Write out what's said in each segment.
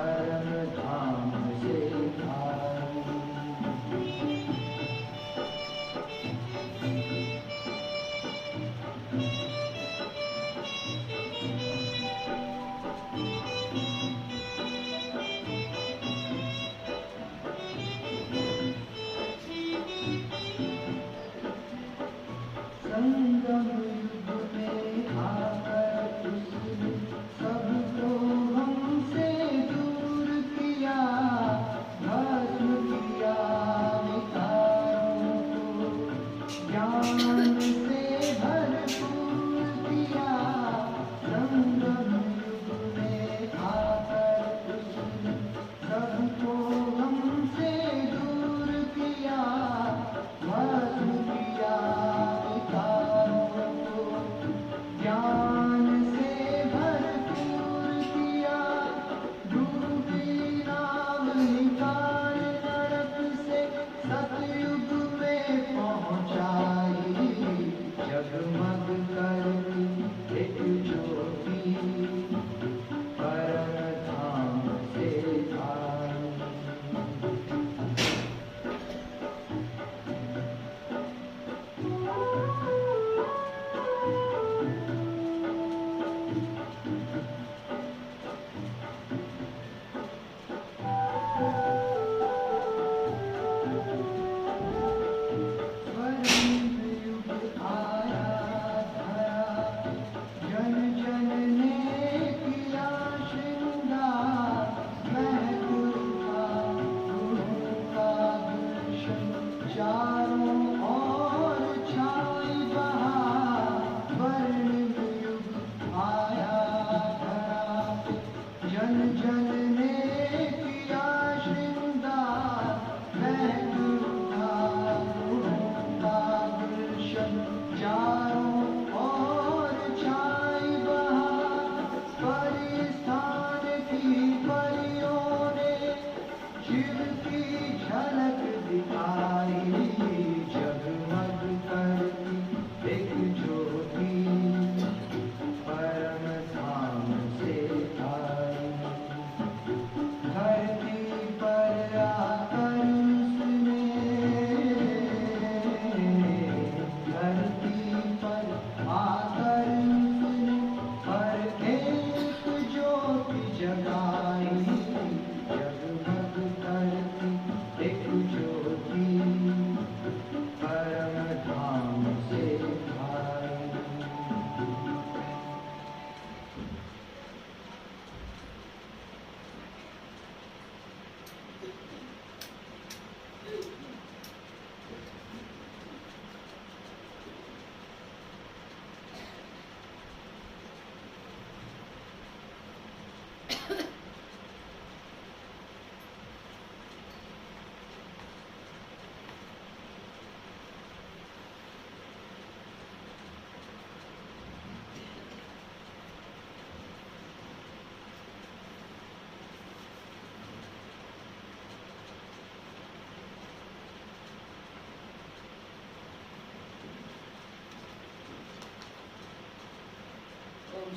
परम धाम से आए।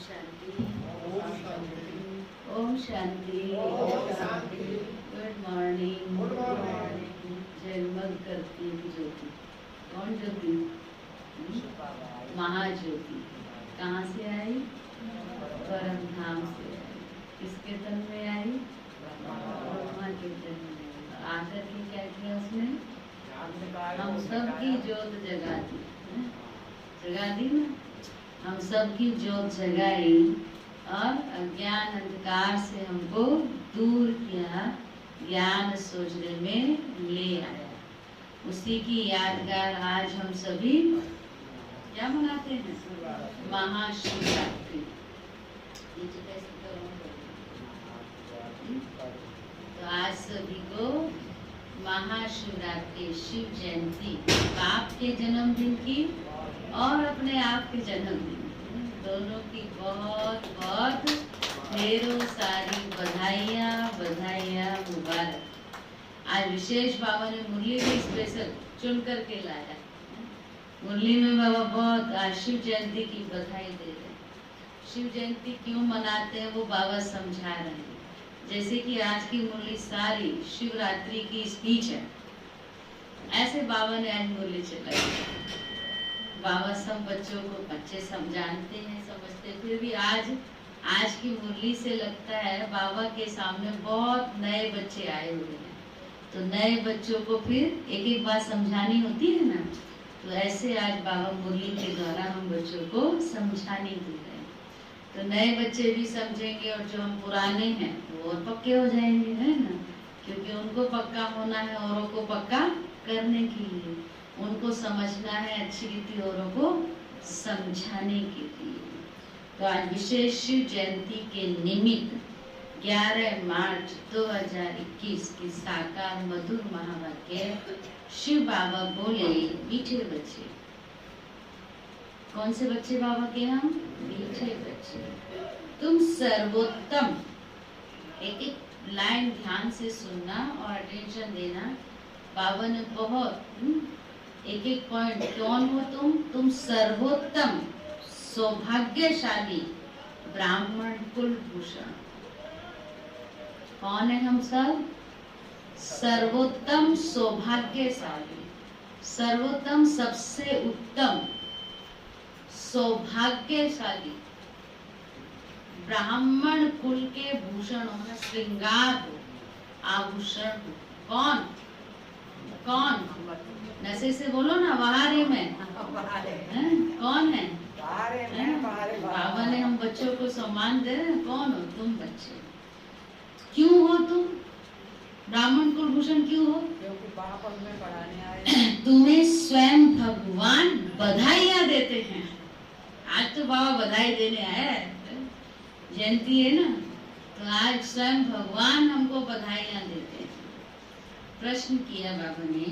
शांति। ओम शांति। Good morning. जगमग करती है ज्योति। कौन ज्योति? महाज्योति। कहाँ से आई? परम धाम से आई। किसके तन में आई? ब्रह्मा के तन में। आकर के क्या किया उसने? हम सबकी ज्योत जगा दी। जगा दी ना, हम सबकी ज्योत जगाई और अज्ञान अंधकार से हमको दूर किया, ज्ञान सोचने में ले आया। उसी की यादगार आज हम सभी क्या मनाते हैं? महाशिवरात्रि। तो आज सभी को महाशिवरात्रि, शिव जयंती, बाप के जन्मदिन की और अपने आप के जन्मदिन, दोनों की बहुत बहुत ढेरों सारी बधाइयाँ मुबारक। आज विशेष बाबा ने मुरली भी स्पेशल चुन करके लाया। मुरली में बाबा बहुत आज शिव जयंती की बधाई दे रहे हैं। शिव जयंती क्यों मनाते हैं वो बाबा समझा रहे हैं। जैसे कि आज की मुरली सारी शिवरात्रि की स्पीच है, ऐसे बाबा ने आज मुरली चलाई। बाबा सब बच्चों को, बच्चे सब जानते हैं, समझते, फिर भी आज की मुरली से लगता है बाबा के सामने बहुत नए बच्चे आए हुए हैं। तो नए बच्चों को फिर एक एक बात समझानी होती है ना, तो ऐसे आज बाबा मुरली के द्वारा हम बच्चों को समझाने दे रहे हैं। तो नए बच्चे भी समझेंगे और जो हम पुराने हैं वो और पक्के हो जाएंगे, है ना, क्योंकि उनको पक्का होना है औरों को पक्का करने के लिए, उनको समझना है अच्छी रीति औरों को समझाने के लिए। तो आज विशेष शिव जयंती के निमित्त 11 मार्च 2021 की साकार मधुर महावाक्य शिव बाबा बोले, मीठे बच्चे। कौन से बच्चे बाबा के? हम मीठे बच्चे। तुम सर्वोत्तम, एक एक लाइन ध्यान से सुनना और अटेंशन देना। बाबा ने बहुत एक एक पॉइंट, कौन हो तुम सर्वोत्तम सौभाग्यशाली ब्राह्मण कुलभूषण। कौन है हम सब? सर्वोत्तम सौभाग्यशाली, सर्वोत्तम सबसे उत्तम सौभाग्यशाली ब्राह्मण कुल के भूषण हो, श्रृंगार हो, आभूषण हो। कौन कौन? नशे से बोलो ना, बहारे में कौन है? बाबा ने हम बच्चों को सम्मान दे रहे हैं। कौन हो तुम बच्चे? क्यों हो तुम ब्राह्मण कुलभूषण? क्यों हो? क्योंकि बाप हमें पढ़ाने आए। तुम्हें स्वयं भगवान बधाइयाँ देते हैं। आज तो बाबा बधाई देने आया है, जयंती है ना, तो आज स्वयं भगवान हमको बधाइयाँ देते हैं। प्रश्न किया बाबा ने,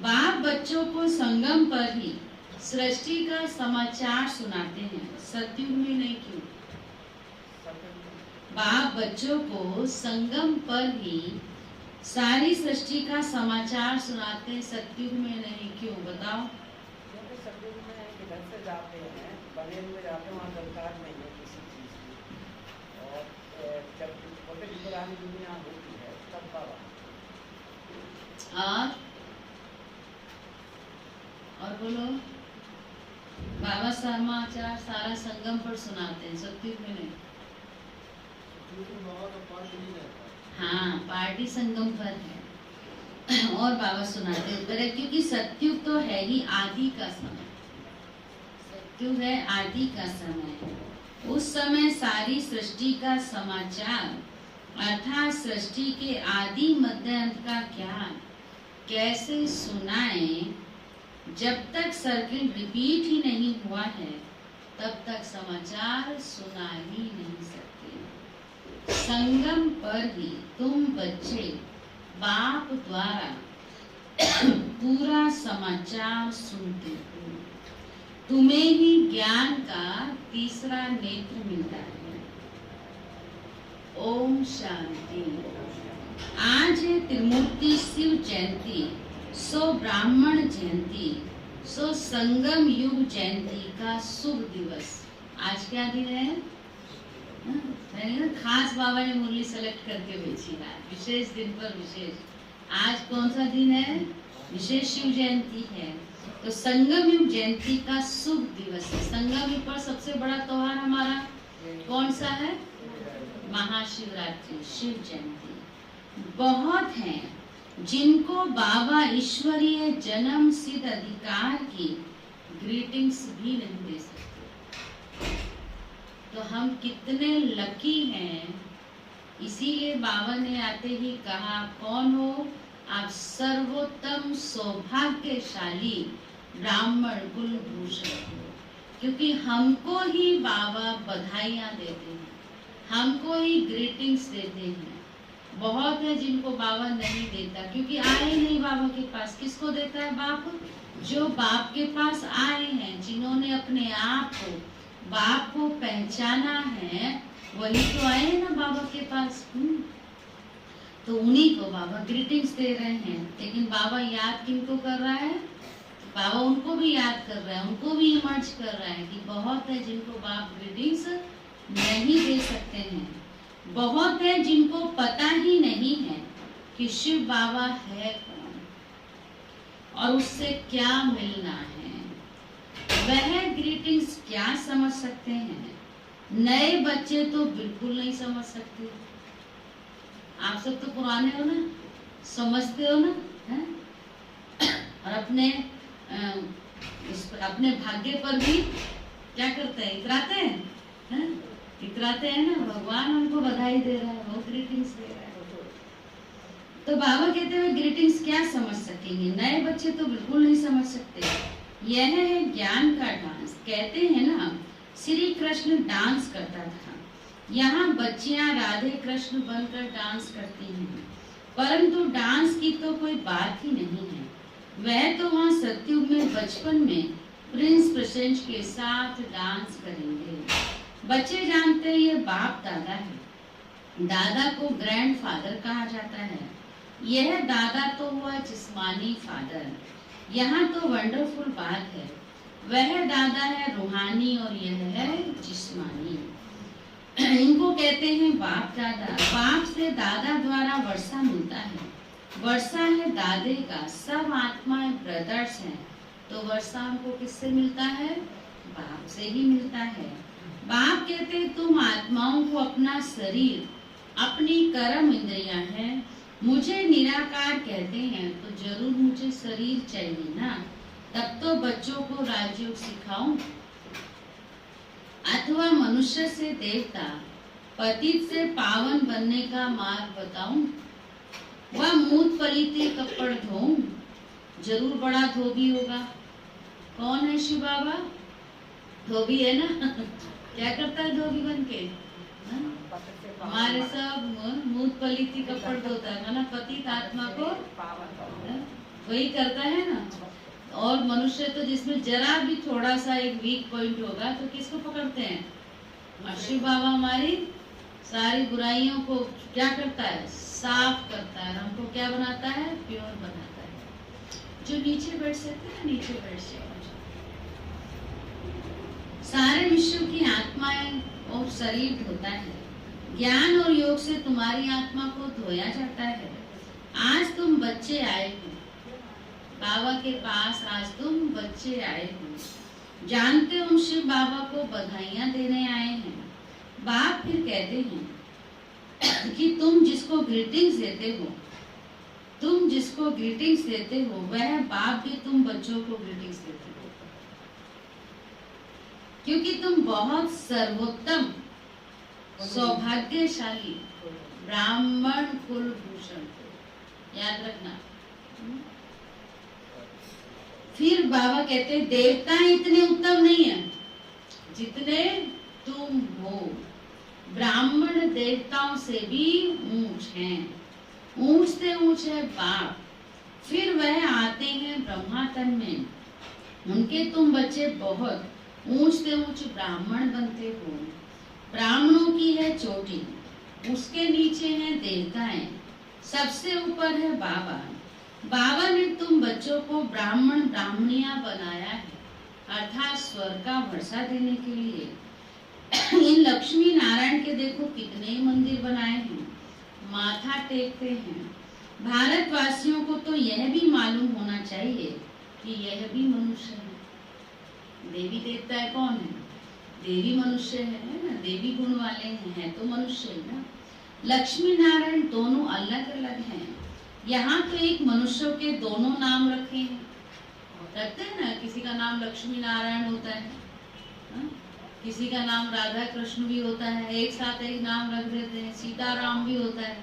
बाप बच्चों को संगम पर ही सृष्टि का समाचार सुनाते हैं, सतयुग में नहीं क्यों? बाप बच्चों को संगम पर ही सारी सृष्टि का समाचार सुनाते हैं, सतयुग में नहीं क्यों? बताओ। क्योंकि सतयुग में इधर से जाते हैं, बने हुए जाते हैं, वहाँ दरकार नहीं है किसी चीज़ की। और जब छोटे पुरानी दुनिया होती है तब बाबा। और बोलो। बाबा समाचार सारा संगम पर सुनाते हैं, सतयुग में नहीं। हाँ, पार्टी संगम पर है और बाबा सुनाते हैं, क्योंकि सतयुग तो है ही आदि का समय। सतयुग है आदि का समय। उस समय सारी सृष्टि का समाचार अर्थात सृष्टि के आदि मध्य अंत का ज्ञान कैसे सुनाएं? जब तक सर्किल रिपीट ही नहीं हुआ है तब तक समाचार सुना ही नहीं सकते। संगम पर ही तुम बच्चे बाप द्वारा पूरा समाचार सुनते हो। तुम्हें ही ज्ञान का तीसरा नेत्र मिलता है। ओम शांति। आज है त्रिमूर्ति शिव जयंती, सो ब्राह्मण जयंती, सो संगम युग जयंती का शुभ दिवस। आज क्या दिन है? मैंने ना खास बाबा ने मुरली सेलेक्ट करके भेजी है, विशेष दिन पर विशेष। आज कौन सा दिन है? विशेष शिव जयंती है, तो संगम युग जयंती का शुभ दिवस है। संगम युग पर सबसे बड़ा त्योहार हमारा कौन सा है? महाशिवरात्रि, शिव जयंती। बहुत हैं जिनको बाबा ईश्वरीय जन्म सिद्ध अधिकार की ग्रीटिंग्स भी नहीं दे सकते। तो हम कितने लकी हैं। इसीलिए बाबा ने आते ही कहा, कौन हो आप? सर्वोत्तम सौभाग्यशाली ब्राह्मण कुलभूषण हो। क्योंकि हमको ही बाबा बधाइयाँ देते हैं, हमको ही ग्रीटिंग्स देते हैं। बहुत है जिनको बाबा नहीं देता, क्योंकि आए नहीं बाबा के पास। किसको देता है बाप? जो बाप के पास आए हैं, जिन्होंने अपने आप को, बाप को पहचाना है, वही तो आए हैं ना बाबा के पास। तो उन्हीं को बाबा ग्रीटिंग्स दे रहे हैं। लेकिन बाबा याद किनको कर रहा है? बाबा उनको भी याद कर रहा है, उनको भी इमर्ज कर रहा है कि बहुत है जिनको बाप ग्रीटिंग्स नहीं दे सकते हैं। बहुत है जिनको पता ही नहीं है कि शिव बाबा है कौन और उससे क्या मिलना है। वह ग्रीटिंग्स क्या समझ सकते हैं? नए बच्चे तो बिल्कुल नहीं समझ सकते। आप सब तो पुराने हो ना, समझते हो ना, है? और अपने भाग्य पर भी क्या करते हैं? इतराते हैं, इतराते हैं ना। भगवान उनको बधाई दे रहा है, वो ग्रीटिंग्स दे रहा है। तो बाबा कहते हैं ग्रीटिंग्स क्या समझ सकेंगे? नए बच्चे तो बिल्कुल नहीं समझ सकते। यह है ज्ञान का डांस। कहते हैं ना, श्री कृष्ण डांस करता था। यहाँ बच्चियां राधे कृष्ण बनकर डांस करती हैं, परंतु डांस की तो कोई बात ही नहीं है। वह तो वहाँ सत्युग में बचपन में प्रिंस प्रसेंज के साथ डांस करेंगे। बच्चे जानते हैं ये बाप दादा है। दादा को ग्रैंड फादर कहा जाता है। यह दादा तो हुआ जिस्मानी फादर। यहाँ तो वंडरफुल बात है, वह दादा है रूहानी और यह है जिस्मानी। इनको कहते हैं बाप दादा। बाप से दादा द्वारा वर्षा मिलता है। वर्षा है दादे का। सब आत्माएं ब्रदर्स हैं, तो वर्षा हमको किससे मिलता है? बाप से ही मिलता है। बाप कहते हैं तुम आत्माओं को अपना शरीर, अपनी कर्म इंद्रियां हैं, मुझे निराकार कहते हैं, तो जरूर मुझे शरीर चाहिए ना। तब तो बच्चों को राजयोग सिखाऊं, अथवा मनुष्य से देवता, पतित से पावन बनने का मार्ग बताऊं, वह मूत पलीते कपड़ धोऊं। जरूर बड़ा धोबी होगा। कौन है शिव बाबा? धोबी है ना। क्या करता है धोबी बन के? हमारे सब मूत पलीती कपड़ धोता है ना, पतित आत्मा को वही करता है ना। और मनुष्य तो जिसमें जरा भी थोड़ा सा एक वीक पॉइंट होगा तो किसको पकड़ते हैं? और शिव बाबा हमारी सारी बुराइयों को क्या करता है? साफ करता है। हमको क्या बनाता है? प्योर बनाता है। जो नीचे बैठ सकते हैं नीचे बैठ सकते। सारे विश्व की आत्माएं और शरीर धोता है। ज्ञान और योग से तुम्हारी आत्मा को धोया जाता है। आज तुम बच्चे आए हो बाबा के पास, आज तुम बच्चे आए हो। जानते हो शिव बाबा को बधाइयां देने आए हैं। बाप फिर कहते हैं कि तुम जिसको ग्रीटिंग्स देते हो, तुम जिसको ग्रीटिंग्स देते हो, वह बाप भी तुम बच्चों को ग्रीटिंग्स देते हो, क्योंकि तुम बहुत सर्वोत्तम सौभाग्यशाली ब्राह्मण कुलभूषण हो। याद रखना। फिर बाबा कहते हैं देवता इतने उत्तम नहीं है जितने तुम हो। ब्राह्मण देवताओं से भी ऊंच हैं। ऊंच से ऊंच है बाप। फिर वह आते हैं ब्रह्मा तन में। उनके तुम बच्चे बहुत ऊंच से ऊंच ब्राह्मण बनते हो। ब्राह्मणों की है चोटी, उसके नीचे हैं देवताएं, सबसे ऊपर है बाबा। बाबा ने तुम बच्चों को ब्राह्मण ब्राह्मणियां बनाया है, अर्थात स्वर्ग का वर्षा देने के लिए। इन लक्ष्मी नारायण के देखो कितने मंदिर बनाए हैं, माथा टेकते हैं। भारतवासियों को तो यह भी मालूम होना चाहिए कि यह भी मनुष्य है। देवी देवता है कौन है? देवी मनुष्य है ना, देवी गुण वाले हैं तो मनुष्य है ना। लक्ष्मी नारायण दोनों अलग अलग हैं। यहाँ तो एक मनुष्य के दोनों नाम रखे हैं, रखते हैं ना, किसी का नाम लक्ष्मी नारायण होता है हा? किसी का नाम राधा कृष्ण भी होता है, एक साथ एक नाम रख देते हैं, सीताराम भी होता है,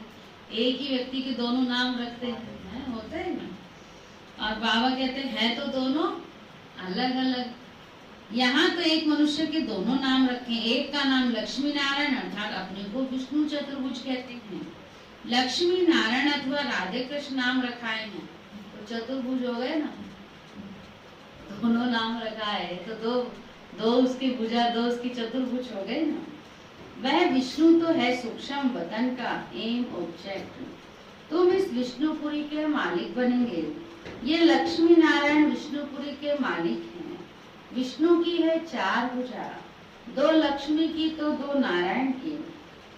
एक ही व्यक्ति के दोनों नाम रखते हैं, होता है ना। और बाबा कहते हैं तो दोनों अलग अलग। यहाँ तो एक मनुष्य के दोनों नाम रखे, एक का नाम लक्ष्मी नारायण अर्थात अपने को विष्णु चतुर्भुज कहते हैं। लक्ष्मी नारायण अथवा राधे कृष्ण नाम रखाए हैं तो चतुर्भुज हो गए ना, दोनों नाम रखा है तो दो उसकी भुजा, दो उसकी चतुर्भुज हो गए ना। वह विष्णु तो है सूक्ष्म वतन का एम ऑब्जेक्ट। तुम इस विष्णुपुरी के मालिक बनेंगे। ये लक्ष्मी नारायण विष्णुपुरी के मालिक हैं। विष्णु की है 4 भुजा, 2 लक्ष्मी की तो 2 नारायण की।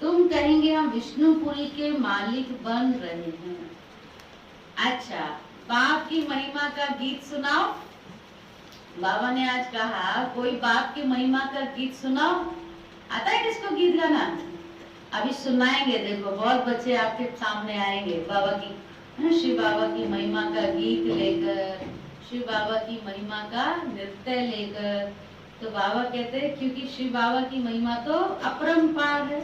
तुम कहेंगे हम विष्णुपुरी के मालिक बन रहे हैं। अच्छा, बाप की महिमा का गीत सुनाओ। बाबा ने आज कहा कोई बाप की महिमा का गीत सुनाओ। आता है किसको गीत गाना? अभी सुनाएंगे, देखो बहुत बच्चे आपके सामने आएंगे बाबा की, शिव बाबा की महिमा का गीत लेकर, शिव बाबा की महिमा का नृत्य लेकर। तो बाबा कहते हैं क्योंकि शिव बाबा की महिमा तो अपरंपार है,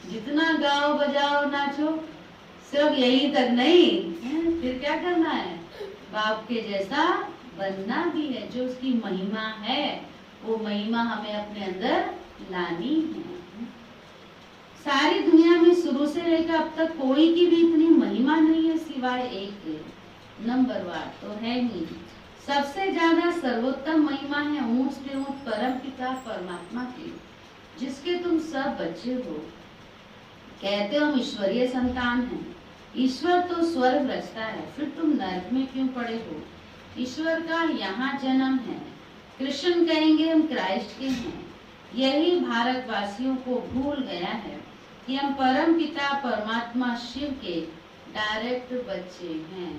जितना गाओ बजाओ नाचो, सिर्फ यही तक नहीं, फिर क्या करना है? बाप के जैसा बनना भी है। जो उसकी महिमा है वो महिमा हमें अपने अंदर लानी है। सारी दुनिया में शुरू से लेकर अब तक कोई की भी इतनी महिमा नहीं है सिवाय एक के, नंबर 1 तो है ही। सबसे ज्यादा सर्वोत्तम महिमा है ऊंच से ऊंच परम पिता परमात्मा की, जिसके तुम सब बच्चे हो। कहते हो हम ईश्वरीय संतान हैं। ईश्वर तो स्वर्ग रचता है, फिर तुम नरक में क्यों पड़े हो? ईश्वर का यहाँ जन्म है। कृष्ण कहेंगे हम क्राइस्ट के हैं। यही भारतवासियों को भूल गया है कि हम परम पिता परमात्मा शिव के डायरेक्ट बच्चे हैं।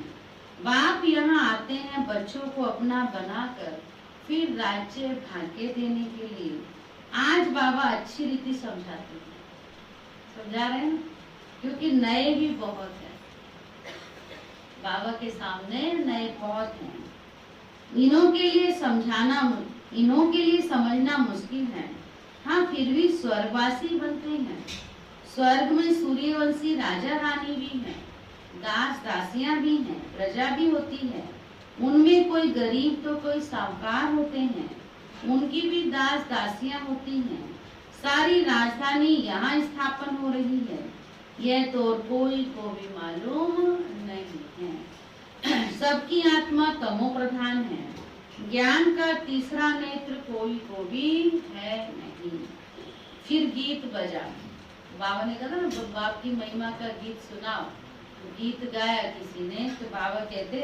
बाप यहाँ आते हैं बच्चों को अपना बनाकर फिर राज्य भाग्य देने के लिए। आज बाबा अच्छी रीति समझाते हैं, समझा रहे हैं, क्योंकि नए भी बहुत हैं बाबा के सामने, नए बहुत हैं। इन्हों के लिए समझाना, इन्हों के लिए समझना मुश्किल है। हाँ, फिर भी स्वर्गवासी बनते हैं। स्वर्ग में सूर्यवंशी राजा रानी भी हैं, दास दासियां भी हैं, प्रजा भी होती है। उनमें कोई गरीब तो कोई साहूकार होते हैं, उनकी भी दास दासियां होती हैं। सारी राजधानी यहाँ स्थापन हो रही है, यह तो और कोई को भी मालूम नहीं है। सबकी आत्मा तमो प्रधान है, ज्ञान का तीसरा नेत्र कोई को भी है नहीं। फिर गीत बजा। बाबा ने कहा ना बाप की महिमा का गीत सुनाओ, गीत गाया किसी ने, तो बाबा कहते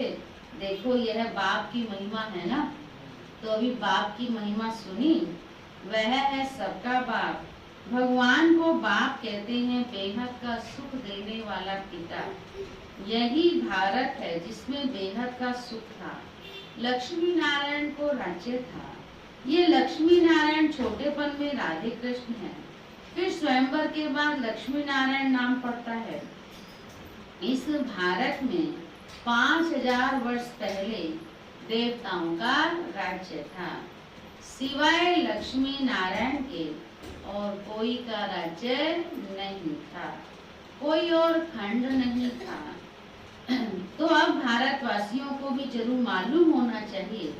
देखो यह बाप की महिमा है ना, तो अभी बाप की महिमा सुनी। वह है सबका बाप। भगवान को बाप कहते हैं, बेहद का सुख देने वाला पिता। यही भारत है जिसमें बेहद का सुख था। लक्ष्मी नारायण को राज्य था। ये लक्ष्मी नारायण छोटेपन में राधे कृष्ण है, फिर स्वयंवर के बाद लक्ष्मी नारायण नाम पड़ता है। इस भारत में 5000 वर्ष पहले देवताओं का राज्य था। सिवाय लक्ष्मी नारायण के और कोई का राज्य नहीं था, कोई और खंड नहीं था। तो अब भारतवासियों को भी जरूर मालूम होना चाहिए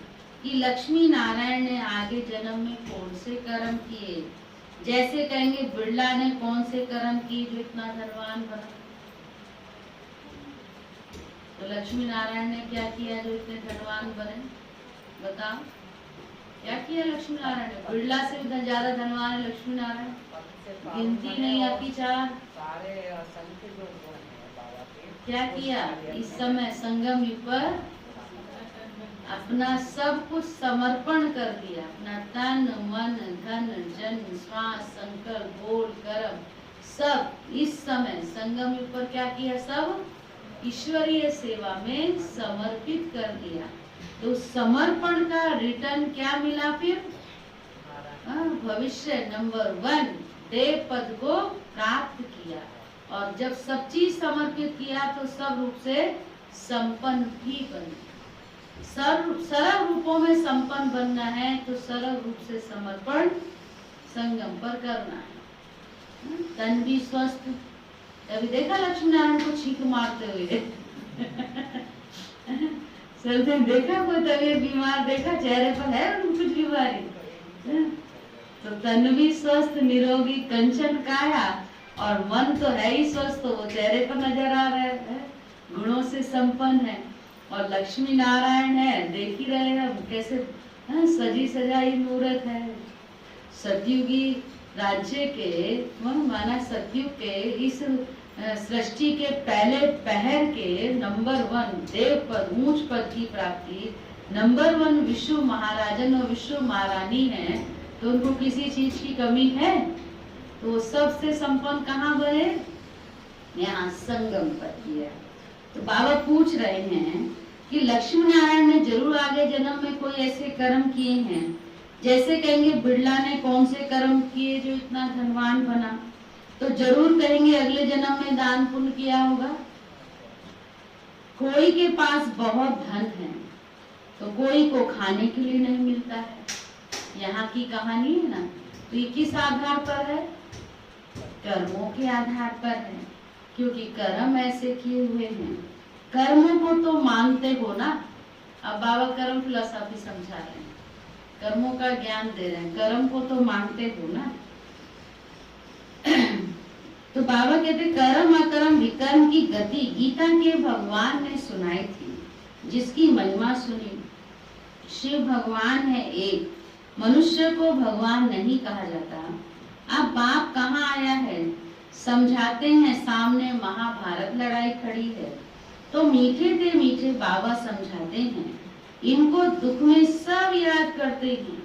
कि लक्ष्मी नारायण ने आगे जन्म में कौन से कर्म किए। जैसे कहेंगे बिरला ने कौन से कर्म किए जो इतना धनवान बना, तो लक्ष्मी नारायण ने क्या किया जो इतने धनवान बने? बताओ क्या किया लक्ष्मी नारायण ने? बिरला से भी ज्यादा धनवान है लक्ष्मी नारायण, गिनती नहीं आती 4। सारे असंख्य जो गुण हैं बाबा के, क्या किया? इस समय संगम युग पर अपना सब कुछ समर्पण कर दिया, अपना तन मन धन जन श्वास संकल्प बोल कर्म सब इस समय संगम युग पर क्या किया, सब ईश्वरीय सेवा में समर्पित कर दिया। तो समर्पण का रिटर्न क्या मिला फिर, भविष्य नंबर 1 देव पद को प्राप्त किया। और जब सब चीज समर्पित किया तो सब रूप से संपन्न भी बने। सरल रूपों में संपन्न बनना है तो सरल रूप से समर्पण संगम पर करना है। तन भी स्वस्थ, अभी देखा लक्ष्मी नारायण को छींक मारते हुए चलते देखा, कोई तबीयत बीमार देखा, चेहरे पर है कुछ बीमारी, तो तन भी स्वस्थ निरोगी कंचन काया और मन तो है ही स्वस्थ, तो वो चेहरे पर नजर आ रहा है, गुणों से संपन्न है। और लक्ष्मी नारायण है, देख ही रहे हम कैसे सजी सजाई मूर्त है। सतयुगी राज्य के माना सतयुग के इस सृष्टि के पहले पहर के नंबर 1 देव पद ऊंच पद की प्राप्ति, नंबर 1 विश्व महाराजन और विश्व महारानी है, तो उनको किसी चीज की कमी है? तो सबसे संपन्न कहाँ बने? यहाँ संगम पर किया। तो बाबा पूछ रहे हैं कि लक्ष्मी नारायण ने जरूर आगे जन्म में कोई ऐसे कर्म किए हैं, जैसे कहेंगे बिड़ला ने कौन से कर्म किए जो इतना धनवान बना, तो जरूर कहेंगे अगले जन्म में दान पुण्य किया होगा। कोई के पास बहुत धन है तो कोई को खाने के लिए नहीं मिलता है। यहाँ की कहानी है ना, तो ये किस आधार पर है? कर्मों के आधार पर है, क्योंकि कर्म ऐसे किए हुए हैं। कर्मों को तो मानते हो ना। अब बाबा कर्म फिलॉसफी समझा रहे हैं, कर्मों का ज्ञान दे रहे हैं, कर्म को तो मानते हो ना। तो बाबा कहते कर्म अकर्म विकर्म की गति गीता के भगवान ने सुनाई थी, जिसकी महिमा सुनी। शिव भगवान है एक, मनुष्य को भगवान नहीं कहा जाता। अब बाप कहाँ आया है? समझाते हैं सामने महाभारत लड़ाई खड़ी है, तो मीठे से मीठे बाबा समझाते हैं। इनको दुख में सब याद करते हैं,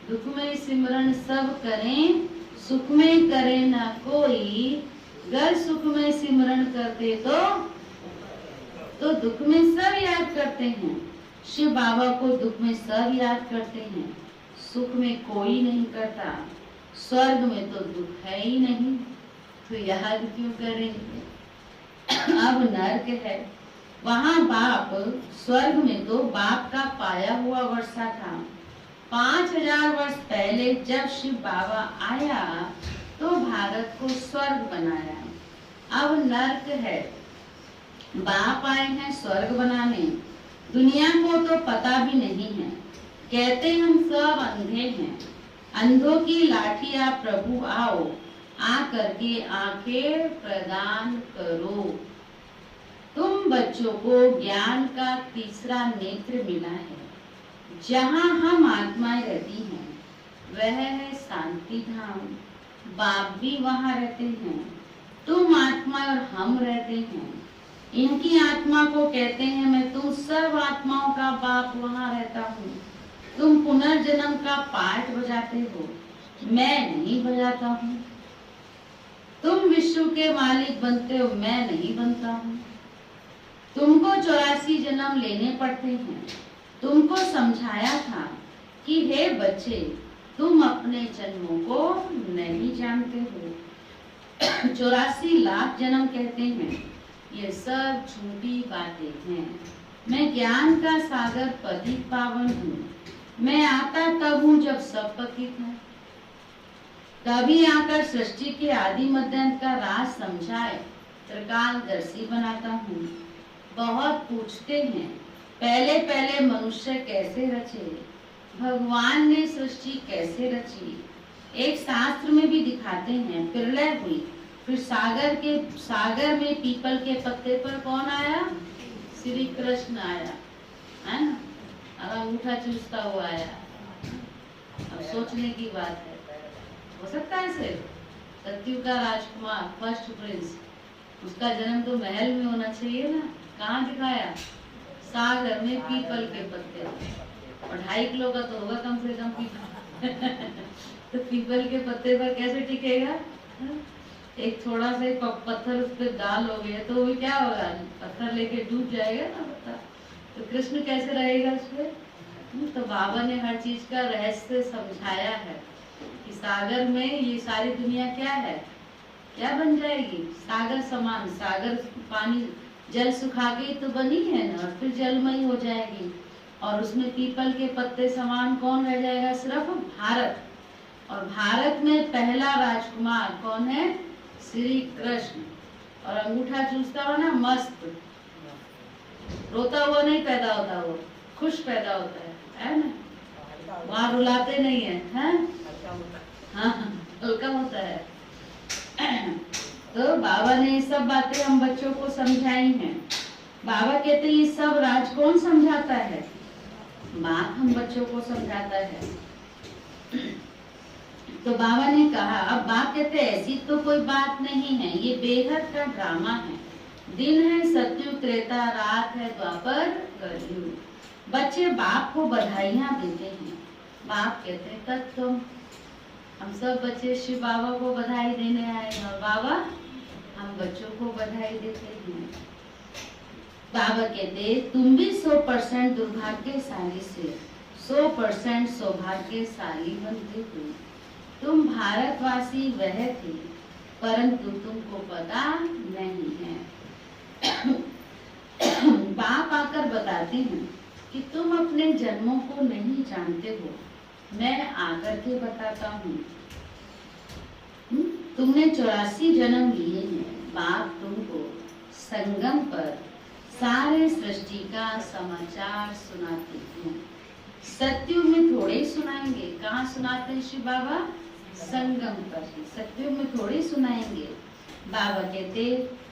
दुख में सिमरन सब करें, सुख में करे ना कोई, गर सुख में सिमरन करते तो दुख में सब याद करते हैं। शिव बाबा को दुख में सब याद करते हैं, सुख में कोई नहीं करता, स्वर्ग में तो दुख है ही नहीं, तो याद क्यों करेंगे? अब नर्क है, वहाँ बाप, स्वर्ग में तो बाप का पाया हुआ वर्षा था। 5000 वर्ष पहले जब शिव बाबा आया तो भारत को स्वर्ग बनाया। अब नर्क है, बाप आए हैं स्वर्ग बनाने, दुनिया को तो पता भी नहीं है, कहते हम सब अंधे हैं। अंधों की लाठियां प्रभु आओ, आ करके आंखें प्रदान करो। तुम बच्चों को ज्ञान का तीसरा नेत्र मिला है, जहाँ हम आत्माएं रहती हैं वह है शांति धाम। बाप भी वहाँ रहते हैं, तुम आत्मा और हम रहते हैं। इनकी आत्मा को कहते हैं मैं तुम सब आत्माओं का बाप वहाँ रहता हूँ। तुम पुनर्जन्म का पाठ बजाते हो, मैं नहीं बजाता हूँ। तुम विश्व के मालिक बनते हो, मैं नहीं बनता हूँ। तुमको 84 जन्म लेने पड़ते हैं। तुमको समझाया था कि हे बच्चे, तुम अपने जन्मों को नहीं जानते हो। 84 लाख जन्म कहते हैं, ये सब झूठी बातें हैं। मैं ज्ञान का सागर पतित पावन हूँ। मैं आता तब हूँ जब सब पतित हैं, तभी आकर सृष्टि के आदि मध्यांत का राज समझाए त्रिकालदर्शी बनाता हूँ। बहुत पूछते हैं पहले पहले मनुष्य कैसे रचे, भगवान ने सृष्टि कैसे रची। एक शास्त्र में भी दिखाते हैं, प्रलय हुई, फिर सागर में पीपल के पत्ते पर कौन आया? श्री कृष्ण आया, है ना? अब अंगूठा चूसता हुआ आया। अब सोचने की बात है, हो सकता है ऐसे? सत्यु का राजकुमार फर्स्ट प्रिंस, उसका जन्म तो महल में होना चाहिए ना, कहाँ दिखाया? सागर में पीपल के पत्ते, और 2.5 किलो का तो होगा कम से कम पीपल। तो पीपल के पत्ते पर कैसे टिकेगा? एक थोड़ा सा पत्थर उस पर डालोगे तो भी क्या होगा, पत्थर लेके डूब जाएगा ना पत्थर। तो कृष्ण कैसे रहेगा उस पे? तो बाबा ने हर चीज का रहस्य समझाया है कि सागर में ये सारी दुनिया क्या है, क्या बन जाएगी, सागर समान। सागर पानी जल सुखा के तो बनी है ना, और फिर जलमयी हो जाएगी, और उसमें पीपल के पत्ते समान कौन रह जाएगा? सिर्फ भारत। और भारत में पहला राजकुमार कौन है? श्री कृष्ण। और अंगूठा चूसता हुआ ना, मस्त, रोता हुआ नहीं पैदा होता, वो खुश पैदा होता है ना, वहाँ रुलाते नहीं है, हाँ, हल्का होता है। तो बाबा ने ये सब बातें हम बच्चों को समझाई हैं। बाबा कहते हैं ये सब राज कौन समझाता है? बाप हम बच्चों को समझाता है। तो बाबा ने कहा, अब बाप कहते हैं ऐसी तो कोई बात नहीं है, ये बेहद का ड्रामा है। दिन है सतयुग त्रेता, रात है द्वापर कलयुग। बच्चे बाप को बधाइयाँ देते हैं। बाप कहते हैं तब तुम, हम सब बच्चे शिव बाबा को बधाई देने आए हैं, और बाबा हम बच्चों को बधाई देते हैं। बाबा कहते तुम भी 100% दुर्भाग्यशाली से 100% सौभाग्यशाली बनते हो। तुम भारतवासी वह थे, परंतु तुमको पता नहीं है। बाप आकर बताते हैं कि तुम अपने जन्मों को नहीं जानते हो, मैं आकर के बताता हूँ। तुमने 84 जन्म लिए हैं। बाप तुमको संगम पर सारे सृष्टि का समाचार सुनाते हैं। सत्युग में थोड़े ही सुनाएंगे। कहाँ सुनाते हैं शिव बाबा? संगम पर। सत्युग में थोड़े सुनाएंगे। बाबा कहते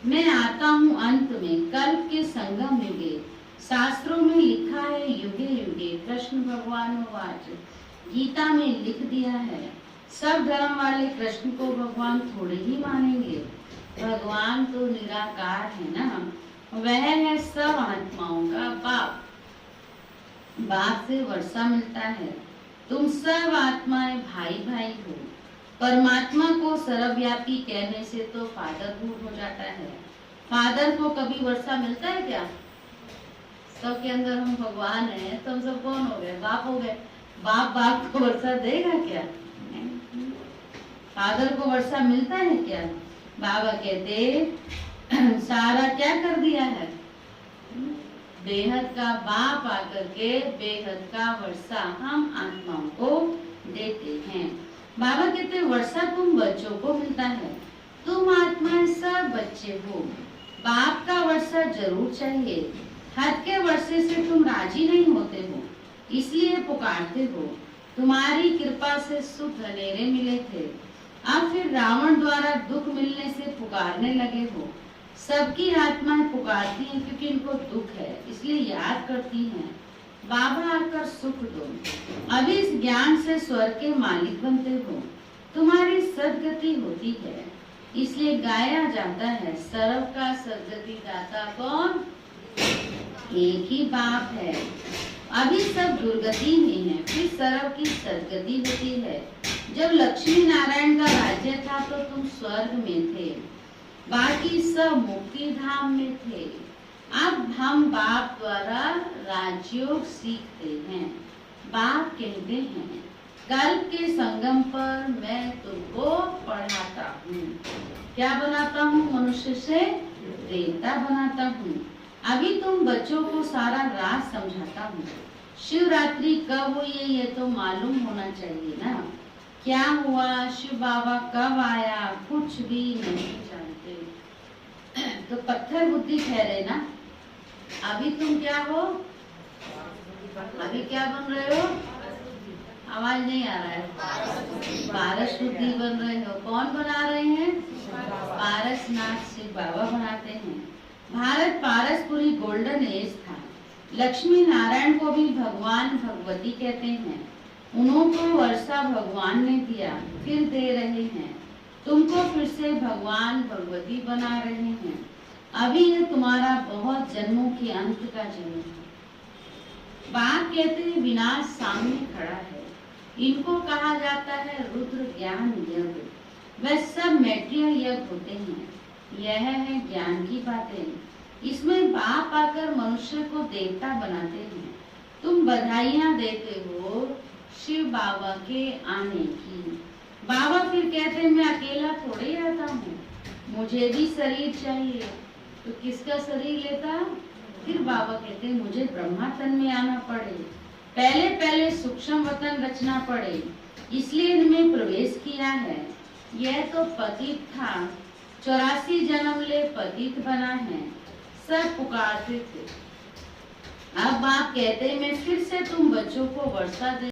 मैं आता हूँ अंत में, कल्प के संगम युगे। शास्त्रों में लिखा है युगे युगे, कृष्ण भगवान वाच। गीता में लिख दिया है, सब धर्म वाले कृष्ण को भगवान थोड़े ही मानेंगे। भगवान तो निराकार है ना, वह है सब आत्माओं का बाप। बाप से वर्षा मिलता है। तुम सब आत्माएं भाई भाई हो। परमात्मा को सर्वव्यापी कहने से तो फादर दूर हो जाता है। फादर को कभी वर्षा मिलता है क्या? सबके अंदर हम भगवान हैं, तो हम सब कौन हो गए? बाप हो गए। बाप बाप को वर्षा देगा क्या? फादर को वर्षा मिलता है क्या? बाबा कहते सारा क्या कर दिया है? बेहद का बाप आकर के बेहद का वर्षा हम आत्माओं को देते हैं। बाबा कहते वर्षा तुम बच्चों को मिलता है। तुम आत्माएं सब बच्चे हो। बाप का वर्षा जरूर चाहिए। हद के वर्षे से तुम राजी नहीं होते हो, इसलिए पुकारते हो। तुम्हारी कृपा से सुख अंधेरे मिले थे, अब फिर रावण द्वारा दुख मिलने से पुकारने लगे हो। सबकी आत्माएं पुकारती हैं क्योंकि इनको दुख है, इसलिए याद करती हैं। बाबा आकर सुख दो। अभी इस ज्ञान से स्वर्ग के मालिक बनते हो। तुम्हारी सदगति होती है, इसलिए गाया जाता है सर्व का सदगति दाता कौन? एक ही बाप है। अभी सब दुर्गति में है, फिर सर्व की सदगति होती है। जब लक्ष्मी नारायण का राज्य था तो तुम स्वर्ग में थे, बाकी सब मुक्ति धाम में थे। अब हम बाप द्वारा राजयोग सीखते हैं। बाप कहते हैं कल्प के संगम पर मैं तुमको पढ़ाता हूँ। क्या बनाता हूँ? मनुष्य से देवता बनाता हूँ। अभी तुम बच्चों को सारा राज समझाता हूँ। शिवरात्रि कब हुई है ये तो मालूम होना चाहिए ना। क्या हुआ, शिव बाबा कब आया, कुछ भी नहीं जानते। तो पत्थर बुद्धि ठहरे ना। अभी तुम क्या हो? अभी क्या बन रहे हो? आवाज नहीं आ रहा है। पारस बुद्धि बन रहे हो। कौन बना रहे हैं? पारसनाथ शिव बाबा बनाते हैं। भारत पारसपुरी गोल्डन एज था। लक्ष्मी नारायण को भी भगवान भगवती कहते हैं। उनको वर्षा भगवान ने दिया, फिर दे रहे हैं। तुमको फिर से भगवान भगवती बना रहे हैं। अभी ये तुम्हारा बहुत जन्मों के अंत का जन्म है। बाप कहते हैं विनाश सामने खड़ा है। इनको कहा जाता है रुद्र ज्ञान यज्ञ। वह सब मैट्रियल यज्ञ होते हैं। यह है ज्ञान की बातें। इसमें बाप आकर मनुष्य को देवता बनाते हैं। तुम बधाइयां देते हो शिव बाबा के आने की। बाबा फिर कहते हैं मैं अकेला थोड़े आता हूँ, मुझे भी शरीर चाहिए। तो किसका शरीर लेता? फिर बाबा कहते हैं मुझे ब्रह्मा तन में आना पड़े, पहले पहले सूक्ष्म वतन रचना पड़े, इसलिए इनमें प्रवेश किया है। यह तो पतित था, 84 जन्म ले पतित बना है। सब पुकारते थे। अब बाप कहते हैं मैं फिर से तुम बच्चों को वर्षा दे